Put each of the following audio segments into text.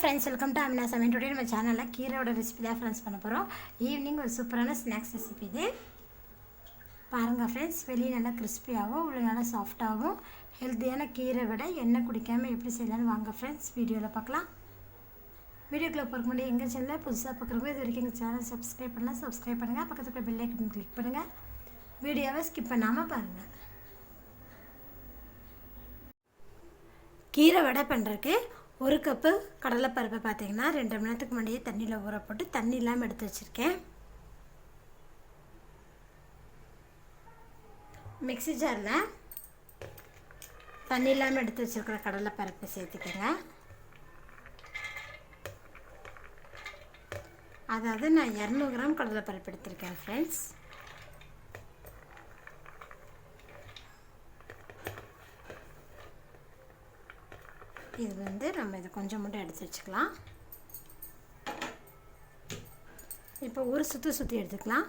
friends, welcome to Amina Samin. Today நம்ம சேனல்ல கீரையோட recipe தான் ஃப்ரெண்ட்ஸ் பண்ண போறோம். ஈவினிங் ஒரு சூப்பரான ஸ்நாக்ஸ் ரெசிபி இது. பாருங்க ஃப்ரெண்ட்ஸ், வெளிய நல்லா கிறிஸ்பியாவும் உள்ள நல்லா சாஃப்ட்டாவும் ஹெல்தியான கீரை வடை எண்ணெய் குடிக்காம எப்படி செய்யலாம்னு வாங்க ஃப்ரெண்ட்ஸ் வீடியோல பார்க்கலாம். வீடியோக்குள்ள போறதுக்கு முன்னாடி எங்க சேனலை புதுசா பார்க்குறவங்க இது வரைக்கும் எங்க சேனலை சப்ஸ்கிரைப் பண்ணலாம், சப்ஸ்கிரைப் பண்ணுங்க. பக்கத்துல இருக்க பெல் ஐகான் கிளிக் பண்ணுங்க. வீடியோவை ஸ்கிப் பண்ணாம பாருங்க. கீரை வடை பண்ணுறதுக்கு ஒரு கப்பு கடலைப்பருப்பை பார்த்தீங்கன்னா 2 மணி நேரத்துக்கு முன்னாடியே தண்ணியில் ஊற போட்டு தண்ணி இல்லாமல் எடுத்து வச்சுருக்கேன். மிக்ஸி ஜாரில் தண்ணி இல்லாமல் எடுத்து வச்சுருக்கிற கடலைப்பருப்பை சேர்த்துக்கோங்க. அதாவது நான் 200 கிராம் கடலைப்பருப்பு எடுத்திருக்கேன் ஃப்ரெண்ட்ஸ். இது வந்து நம்ம இதை கொஞ்சம் மட்டும் எடுத்து வச்சுக்கலாம். இப்போ ஒரு சுற்றி எடுத்துக்கலாம்.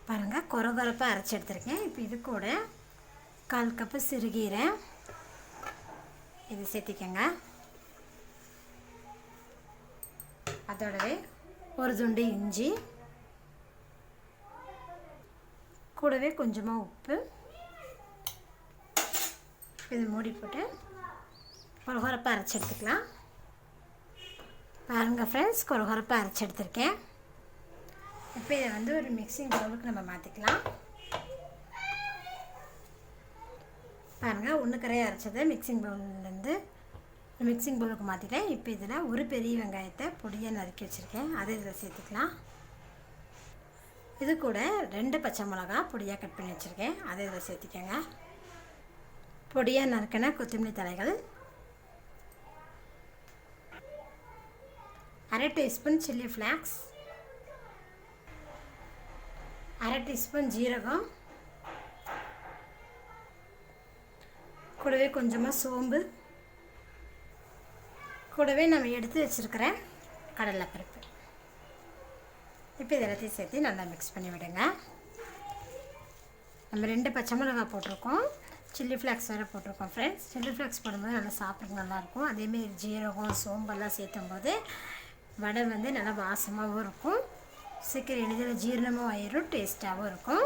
பாருங்கள், கொரகொரப்பாக அரைச்சி எடுத்துருக்கேன். இப்போ இது கூட 1/4 கப்பு சிறுகீரை இது சேர்த்திக்கங்க. அதோடவே ஒரு துண்டு இஞ்சி, கூடவே கொஞ்சமாக உப்பு, இது மூடி போட்டு கொரகொரப்பாக அரைச்சி எடுத்துக்கலாம். பாருங்கள் ஃப்ரெண்ட்ஸ், கொரகொரப்பாக அரைச்சி எடுத்துருக்கேன். இப்போ இதை வந்து ஒரு மிக்சிங் பவுலுக்கு நம்ம மாற்றிக்கலாம். பாருங்கள், 1 கரையை அரைச்சதை மிக்சிங் பவுலுக்கு மாற்றிட்டேன். இப்போ இதில் ஒரு பெரிய வெங்காயத்தை பொடியாக நறுக்கி வச்சுருக்கேன், அதை இதில் சேர்த்துக்கலாம். இது கூட 2 பச்சை மிளகா பொடியாக கட் பண்ணி வச்சுருக்கேன், அதை இதில் சேர்த்துக்கோங்க. பொடியாக நறுக்கின கொத்தமல்லி தலைகள், 1/2 டீஸ்பூன் சில்லி ஃப்ளாக்ஸ், 1/2 டீஸ்பூன் ஜீரகம், கூடவே கொஞ்சமாக சோம்பு, கூடவே நம்ம எடுத்து வச்சுருக்கிற கடலைப்பருப்பு. இப்போ இது எல்லாத்தையும் சேர்த்து நல்லா மிக்ஸ் பண்ணி விடுங்க. நம்ம 2 பச்சை மிளகா போட்டிருக்கோம், சில்லி ஃப்ளாக்ஸ் வேறு போட்டிருக்கோம் ஃப்ரெண்ட்ஸ். சில்லி ஃப்ளாக்ஸ் போடும்போது நல்லா சாப்பிட்றதுக்கு நல்லாயிருக்கும். அதேமாரி ஜீரகம் சோம்பெல்லாம் சேர்த்தும்போது வடை வந்து நல்லா வாசமாகவும் இருக்கும், சீக்கிரம் எளிதில் ஜீரணமும் ஆயிரும், டேஸ்ட்டாகவும் இருக்கும்.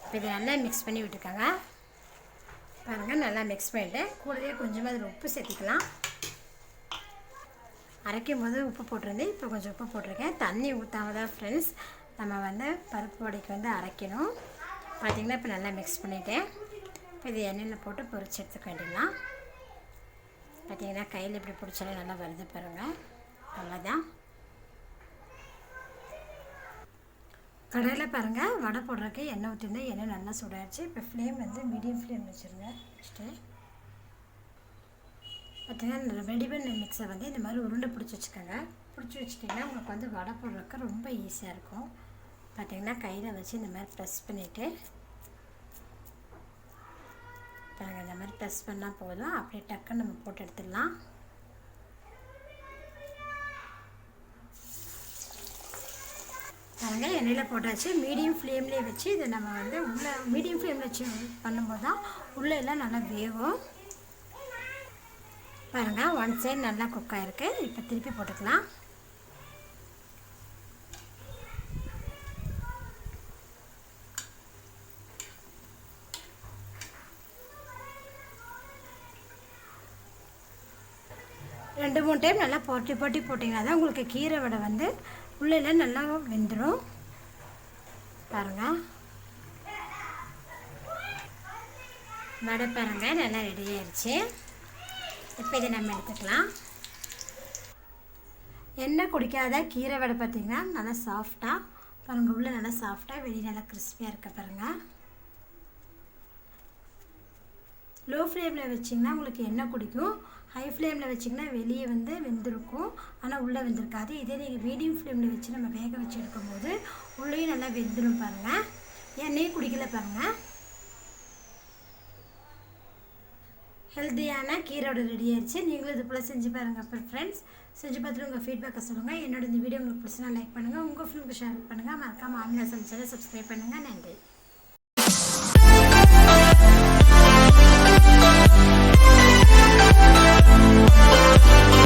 இப்போ இதை நல்லா மிக்ஸ் பண்ணி விட்டுருக்காங்க. பாருங்கள், நல்லா மிக்ஸ் பண்ணிவிட்டு கூடவே கொஞ்சமாக அதில் உப்பு சேர்த்திக்கலாம். அரைக்கும் போது உப்பு போட்டிருந்தேன், இப்போ கொஞ்சம் உப்பு போட்டிருக்கேன். தண்ணி ஊற்றாம தான் ஃப்ரெண்ட்ஸ் நம்ம வந்து பருப்பு வடைக்கு வந்து அரைக்கணும். பார்த்திங்கன்னா இப்போ நல்லா மிக்ஸ் பண்ணிவிட்டேன். இப்போ இது எண்ணெயில் போட்டு பொரிச்சு எடுத்துக்க வேண்டியலாம். பார்த்திங்கன்னா கையில் இப்படி பிடிச்சாலே நல்லா வருது பாருங்கள், அவ்வளோதான். கடையில் பாருங்கள், வடை போடுறதுக்கு எண்ணெய் ஊற்றிருந்தேன், எண்ணெய் நல்லா சூடாகிடுச்சு. இப்போ ஃப்ளேம் வந்து மீடியம் ஃப்ளேம் வச்சுருங்க. ஃபஸ்ட்டு பார்த்திங்கன்னா ரெடி பண்ண மிக்ஸை வந்து இந்த மாதிரி உருண்டை பிடிச்சி வச்சுக்கோங்க. பிடிச்சி வச்சுட்டிங்கன்னா உங்களுக்கு வந்து வடை போடுறதுக்கு ரொம்ப ஈஸியாக இருக்கும். பார்த்திங்கன்னா கையில் வச்சு இந்த மாதிரி ப்ரெஸ் பண்ணிவிட்டு பாருங்கள், இந்த மாதிரி ப்ரெஸ் பண்ணால் போதும். அப்படியே டக்குன்னு நம்ம போட்டு எடுத்துடலாம். பாருங்கள், எண்ணெயில் போட்டாச்சு. மீடியம் ஃப்ளேம்லேயே வச்சு இதை நம்ம வந்து உள்ளே மீடியம் ஃப்ளேமில் வச்சு பண்ணும்போது தான் உள்ளே எல்லாம் நல்லா வேகும். பாருங்கள், 1 சைடு நல்லா குக் ஆகிருக்கு. இப்போ திருப்பி போட்டுக்கலாம். 2-3 டைம் நல்லா போட்டி போட்டிங்கன்னா தான் உங்களுக்கு கீரை வடை வந்து உள்ளே நல்லா வெந்துடும். பாருங்கள், வடை பாருங்கள் நல்லா ரெடி ஆயிடுச்சு. இப்போ இதை நம்ம எடுத்துக்கலாம். எண்ணெய் குடிக்காத கீரை வடை பார்த்திங்கன்னா நல்லா சாஃப்டாக பாருங்கள், உள்ளே நல்லா சாஃப்டாக வெளியே நல்லா கிறிஸ்பியாக இருக்க பாருங்கள். லோ ஃப்ளேமில் வச்சிங்கன்னா உங்களுக்கு எண்ணெய் குடிக்கும், ஹை ஃப்ளேமில் வச்சிங்கன்னா வெளியே வந்து வெந்திருக்கும், ஆனால் உள்ளே வெந்திருக்காது. இதே நீங்கள் மீடியம் ஃப்ளேமில் வச்சு நம்ம வேக வச்சு எடுக்கும்போது உள்ளேயும் நல்லா வெந்துடும் பாருங்கள். எண்ணெயே குடிக்கல பாருங்கள். ஹெல்த்தியான கீரோட ரெடி ஆயிடுச்சு. நீங்களும் இது போல் செஞ்சு பாருங்கள். அப்புறம் ஃப்ரெண்ட்ஸ் செஞ்சு பார்த்துட்டு உங்கள் ஃபீட்பேக்கை சொல்லுங்கள். என்னோட இந்த வீடியோ உங்களுக்கு பிடிச்சினா லைக் பண்ணுங்கள், உங்கள் ஃப்ரெண்ட்ஸுக்கு ஷேர் பண்ணுங்கள். மறக்காமல் ஆமினா சமைச்சதை சப்ஸ்கிரைப் பண்ணுங்கள். நன்றி.